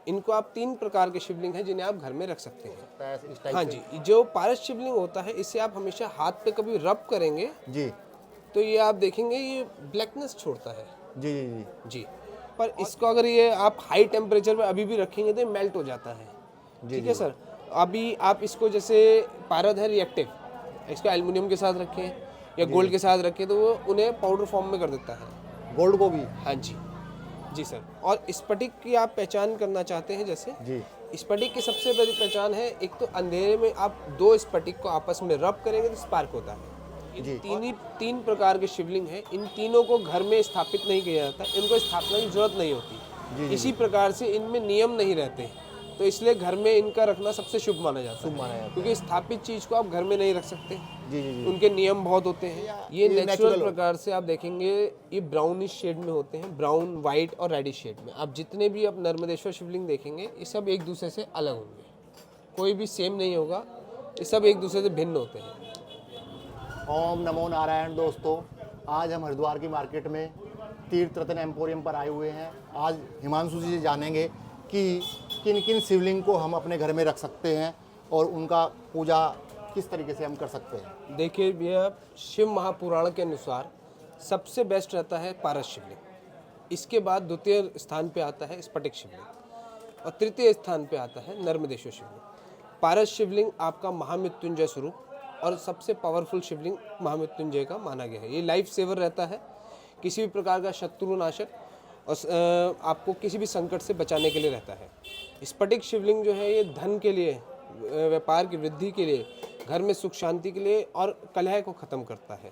इनको आप 3 प्रकार के शिवलिंग हैं जिन्हें आप घर में रख सकते हैं। इस टाइप हाँ से। जी, जो पारस शिवलिंग होता है इसे आप हमेशा हाथ पे कभी रब करेंगे जी तो ये आप देखेंगे ये ब्लैकनेस छोड़ता है जी जी जी। जी। पर इसको अगर ये आप हाई टेम्परेचर पे अभी भी रखेंगे तो मेल्ट हो जाता है। जी ठीक जी है सर। अभी आप इसको जैसे पारद है रिएक्टिव, इसको एल्युमिनियम के साथ रखें या जी गोल्ड जी। के साथ रखें तो वो उन्हें पाउडर फॉर्म में कर देता है। गोल्ड को भी। हाँ जी जी सर। और स्फटिक की आप पहचान करना चाहते हैं जैसे जी स्फटिक की सबसे बड़ी पहचान है, एक तो अंधेरे में आप 2 स्फटिक को आपस में रब करेंगे तो स्पार्क होता है। जी। इन 3 प्रकार के शिवलिंग हैं, इन तीनों को घर में स्थापित नहीं किया जाता, इनको स्थापना की जरूरत नहीं होती। जी जी इसी जी। प्रकार से इनमें नियम नहीं रहते, तो इसलिए घर में इनका रखना सबसे शुभ माना जाता शुभ है। माना जाता है। क्योंकि स्थापित चीज को आप घर में नहीं रख सकते, जी जी जी। उनके नियम बहुत होते हैं। ये ये नेचुरल natural प्रकार से आप देखेंगे ये ब्राउनिश शेड में होते हैं, ब्राउन, वाइट और रेडिश शेड में। आप जितने भी आप नर्मदेश्वर शिवलिंग देखेंगे ये सब एक दूसरे से अलग होंगे, कोई भी सेम नहीं होगा, ये सब एक दूसरे से भिन्न होते हैं। ओम नमो नारायण। दोस्तों, आज हम हरिद्वार की मार्केट में तीर्थ रत्न एम्पोरियम पर आए हुए हैं। आज हिमांशु जी से जानेंगे कि किन किन शिवलिंग को हम अपने घर में रख सकते हैं और उनका पूजा किस तरीके से हम कर सकते हैं। देखिए भैया, शिव महापुराण के अनुसार सबसे बेस्ट रहता है पारस शिवलिंग, इसके बाद द्वितीय स्थान पे आता है स्फटिक शिवलिंग और तृतीय स्थान पे आता है नर्मदेश्वर शिवलिंग। पारस शिवलिंग आपका महामृत्युंजय स्वरूप और सबसे पावरफुल शिवलिंग महामृत्युंजय का माना गया है। ये लाइफ सेवर रहता है, किसी भी प्रकार का शत्रु नाशक और आपको किसी भी संकट से बचाने के लिए रहता है। स्फटिक शिवलिंग जो है ये धन के लिए, व्यापार की वृद्धि के लिए, घर में सुख शांति के लिए और कलह को खत्म करता है।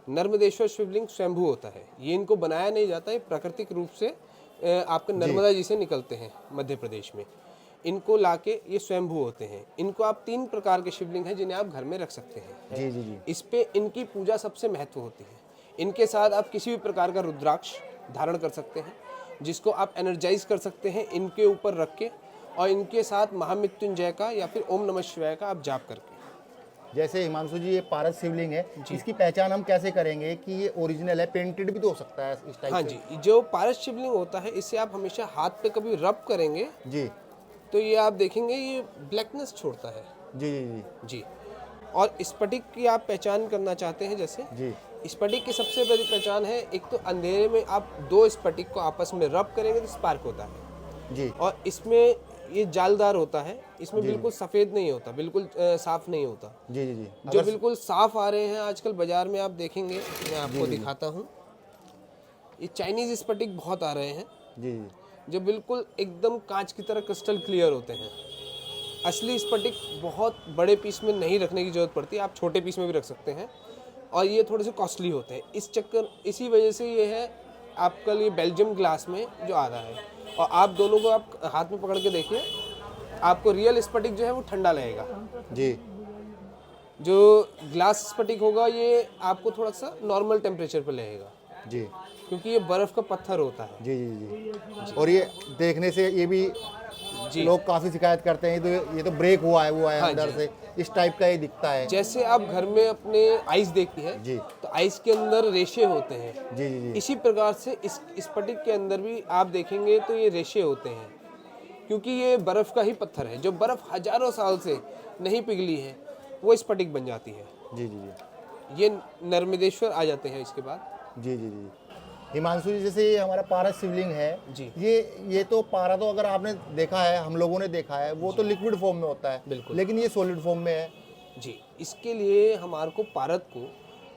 नर्मदेश्वर शिवलिंग स्वयंभू होता है, ये इनको बनाया नहीं जाता, ये प्राकृतिक रूप से आपके नर्मदा जी से निकलते हैं मध्य प्रदेश में। इनको लाके ये स्वयंभू होते हैं। इनको आप 3 प्रकार के शिवलिंग हैं जिन्हें आप घर में रख सकते हैं। जी जी जी। इस पे इनकी पूजा सबसे महत्व होती है। इनके साथ आप किसी भी प्रकार का रुद्राक्ष धारण कर सकते हैं जिसको आप एनर्जाइज कर सकते हैं इनके ऊपर रख के, और इनके साथ महामृत्युंजय का या फिर ओम नमः शिवाय का आप जाप करके। जैसे हिमांशु जी, ये पारस शिवलिंग है, इसकी पहचान हम कैसे करेंगे कि ये ओरिजिनल है, पेंटेड भी तो हो सकता है इस टाइप हाँ से? जी, जो पारस शिवलिंग होता है इसे आप हमेशा हाथ पे कभी रब करेंगे जी तो ये आप देखेंगे ये ब्लैकनेस छोड़ता है जी जी जी। जी। और स्फटिक की आप पहचान करना चाहते हैं जैसे जी स्फटिक की सबसे बड़ी पहचान है, एक तो अंधेरे में आप 2 स्फटिक को आपस में रब करेंगे तो स्पार्क होता है। जी और इसमें ये जालदार होता है, इसमें बिल्कुल सफ़ेद नहीं होता, बिल्कुल साफ नहीं होता। जी जी जी। जो बिल्कुल साफ आ रहे हैं आजकल बाजार में आप देखेंगे, मैं आपको दिखाता हूँ, ये चाइनीज स्फटिक बहुत आ रहे हैं जी जी। जो बिल्कुल एकदम कांच की तरह क्रिस्टल क्लियर होते हैं। असली स्फटिक बहुत बड़े पीस में नहीं रखने की जरूरत पड़ती, आप छोटे पीस में भी रख सकते हैं, और ये थोड़े से कॉस्टली होते हैं। इसी वजह से ये है आपका ये बेल्जियम ग्लास में जो आ रहा है, और आप दोनों को आप हाथ में पकड़ के देखिए, आपको रियल स्फटिक जो है वो ठंडा लगेगा। जी जो ग्लास स्फटिक होगा ये आपको थोड़ा सा नॉर्मल टेम्परेचर पर लगेगा, जी क्योंकि ये बर्फ़ का पत्थर होता है। जी जी जी। और ये देखने से ये भी जी। लोग काफ़ी शिकायत करते हैं, तो ये तो ब्रेक हुआ है हाँ अंदर जी। से, इस टाइप का ये दिखता है। जैसे आप घर में अपने आइस देखती है जी तो आइस के अंदर रेशे होते हैं, जी जी जी। इसी प्रकार से इस स्फटिक के अंदर भी आप देखेंगे तो ये रेशे होते हैं, क्योंकि ये बर्फ़ का ही पत्थर है। जो बर्फ़ हजारों साल से नहीं पिघली है वो स्फटिक बन जाती है। जी जी जी। ये नर्मदेश्वर आ जाते हैं इसके बाद। जी जी जी। हिमांशु जी, जैसे ये हमारा पारस शिवलिंग है जी। ये तो पारा तो अगर आपने देखा है, हम लोगों ने देखा है, वो तो लिक्विड फॉर्म में होता है, बिल्कुल। लेकिन ये सॉलिड फॉर्म में है। जी, इसके लिए हमारे को पारद को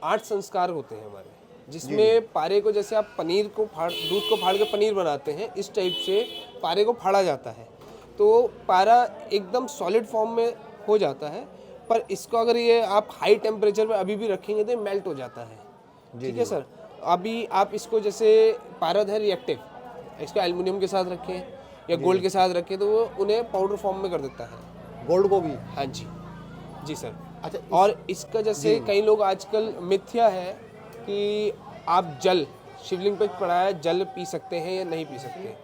8 संस्कार होते हैं हमारे, जिसमें पारे को जैसे आप पनीर को दूध को फाड़ के पनीर बनाते हैं, इस टाइप से पारे को फाड़ा जाता है तो पारा एकदम सॉलिड फॉर्म में हो जाता है। पर इसको अगर ये आप हाई टेम्परेचर पे अभी भी रखेंगे तो मेल्ट हो जाता है। ठीक है सर। अभी आप इसको जैसे पारद है रिएक्टिव, इसको एल्युमिनियम के साथ रखें या गोल्ड के साथ रखें तो वो उन्हें पाउडर फॉर्म में कर देता है। गोल्ड को भी? हाँ जी जी सर। अच्छा। और इसका जैसे कई लोग आजकल मिथ्या है कि आप जल शिवलिंग पे पड़ा है जल पी सकते हैं या नहीं पी सकते।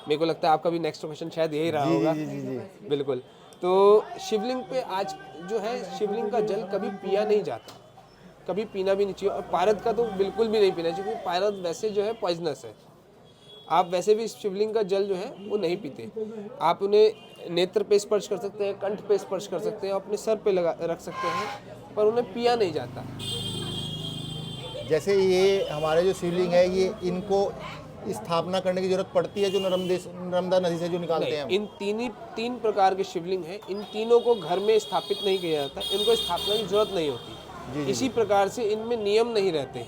मेरे को लगता है आपका भी नेक्स्ट क्वेश्चन शायद यही रहा होगा। जी जी जी। बिल्कुल। तो शिवलिंग पे आज जो है शिवलिंग का जल कभी पिया नहीं जाता, कभी पीना भी नहीं चाहिए, और पारद का तो बिल्कुल भी नहीं पीना चाहिए, क्योंकि पारद वैसे जो है पॉइजनस है। आप वैसे भी इस शिवलिंग का जल जो है वो नहीं पीते। आप उन्हें नेत्र पे स्पर्श कर सकते हैं, कंठ पे स्पर्श कर सकते हैं, अपने सर पे लगा रख सकते हैं, पर उन्हें पिया नहीं जाता। जैसे ये हमारे जो शिवलिंग है, ये इनको स्थापना करने की जरूरत पड़ती है जो नर्मदा नदी से जो निकालते हैं हम? इन तीन प्रकार के शिवलिंग हैं, इन तीनों को घर में स्थापित नहीं किया जाता, इनको स्थापना की जरूरत नहीं होती। इसी प्रकार से इनमें नियम नहीं रहते,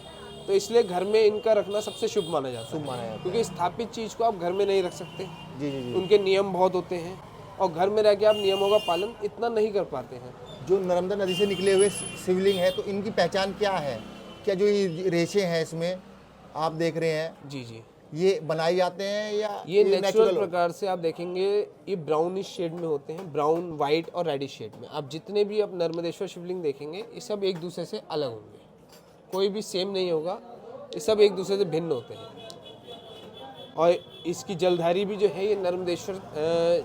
तो इसलिए घर में इनका रखना सबसे शुभ माना जाता है। शुभ माना जाता है। क्योंकि स्थापित चीज को आप घर में नहीं रख सकते। जी जी जी। उनके नियम बहुत होते हैं और घर में रह के आप नियमों का पालन इतना नहीं कर पाते हैं। जो नर्मदा नदी से निकले हुए शिवलिंग है, तो इनकी पहचान क्या है? क्या जो ये रेशे हैं इसमें आप देख रहे हैं, जी जी, ये बनाए जाते हैं या ये नेचुरल प्रकार से आप देखेंगे ये ब्राउनिश शेड में होते हैं, ब्राउन, वाइट और रेडिश शेड में। आप जितने भी अब नर्मदेश्वर शिवलिंग देखेंगे ये सब एक दूसरे से अलग होंगे, कोई भी सेम नहीं होगा, ये सब एक दूसरे से भिन्न होते हैं। और इसकी जलधारी भी जो है ये नर्मदेश्वर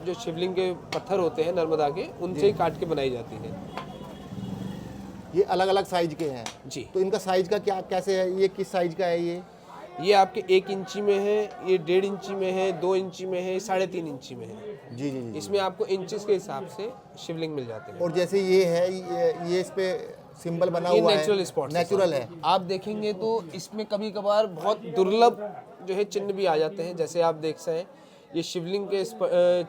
जो शिवलिंग के पत्थर होते हैं नर्मदा के, उनसे ही काट के बनाई जाती है। ये अलग अलग साइज के हैं जी, तो इनका साइज का क्या कैसे है? ये किस साइज का है? ये आपके 1 इंची में है, ये 1.5 इंची में है, 2 इंची में है, 3.5 इंची में है। जी जी जी। इसमें आपको इंचेस के हिसाब से शिवलिंग मिल जाते हैं। और जैसे ये है, ये इस पे सिंबल बना ये हुआ है, नेचुरल स्पॉट नेचुरल है। आप देखेंगे तो इसमें कभी कभार बहुत दुर्लभ जो है चिन्ह भी आ जाते हैं। जैसे आप देख सकते हैं ये शिवलिंग के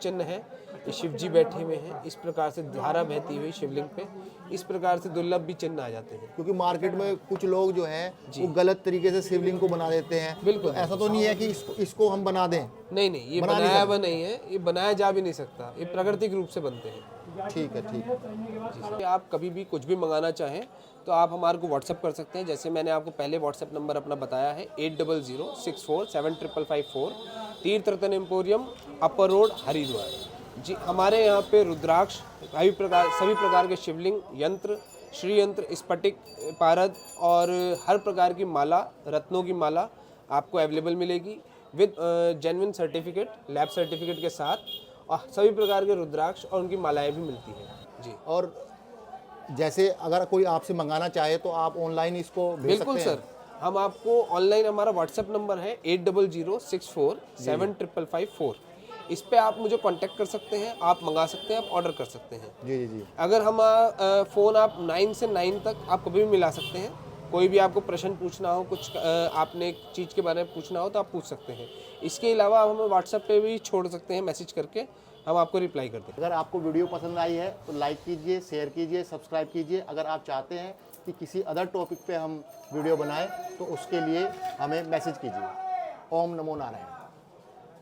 चिन्ह हैं, ये शिव जी बैठे हुए हैं, इस प्रकार से धारा बहती हुई शिवलिंग पे, इस प्रकार से दुर्लभ भी चिन्ह आ जाते हैं। क्योंकि मार्केट में कुछ लोग जो हैं वो गलत तरीके से शिवलिंग को बना देते हैं। बिल्कुल। तो ऐसा तो नहीं है कि इसको हम बना दें? नहीं नहीं, ये बनाया हुआ नहीं है, ये बनाया जा भी नहीं सकता, ये प्राकृतिक रूप से बनते हैं। ठीक है, ठीक है। जी, आप कभी भी कुछ भी मंगाना चाहें तो आप हमारे को व्हाट्सअप कर सकते हैं। जैसे मैंने आपको पहले व्हाट्सअप नंबर अपना बताया है 8006475554, तीर्थ रतन एम्पोरियम, अपर रोड, हरिद्वार। जी, हमारे यहाँ पे रुद्राक्ष, सभी प्रकार के शिवलिंग, यंत्र, श्री यंत्र, स्फटिक, पारद और हर प्रकार की माला, रत्नों की माला आपको अवेलेबल मिलेगी with genuine certificate, lab certificate के साथ, और सभी प्रकार के रुद्राक्ष और उनकी मालाएं भी मिलती हैं। जी, और जैसे अगर कोई आपसे मंगाना चाहे तो आप ऑनलाइन इसको भेज बिल्कुल सकते हैं? सर, हम आपको ऑनलाइन, हमारा व्हाट्सएप नंबर है 8006475554, इस पे आप मुझे कांटेक्ट कर सकते हैं, आप मंगा सकते हैं, आप ऑर्डर कर सकते हैं। जी जी जी। अगर हम फ़ोन आप 9 से 9 तक आप कभी भी मिला सकते हैं। कोई भी आपको प्रश्न पूछना हो, कुछ आपने एक चीज़ के बारे में पूछना हो तो आप पूछ सकते हैं। इसके अलावा आप हमें व्हाट्सएप पे भी छोड़ सकते हैं मैसेज करके, हम आपको रिप्लाई कर देंगे। अगर आपको वीडियो पसंद आई है तो लाइक कीजिए, शेयर कीजिए, सब्सक्राइब कीजिए। अगर आप चाहते हैं कि किसी अदर टॉपिक पे हम वीडियो बनाएं तो उसके लिए हमें मैसेज कीजिए। ओम नमो नारायण।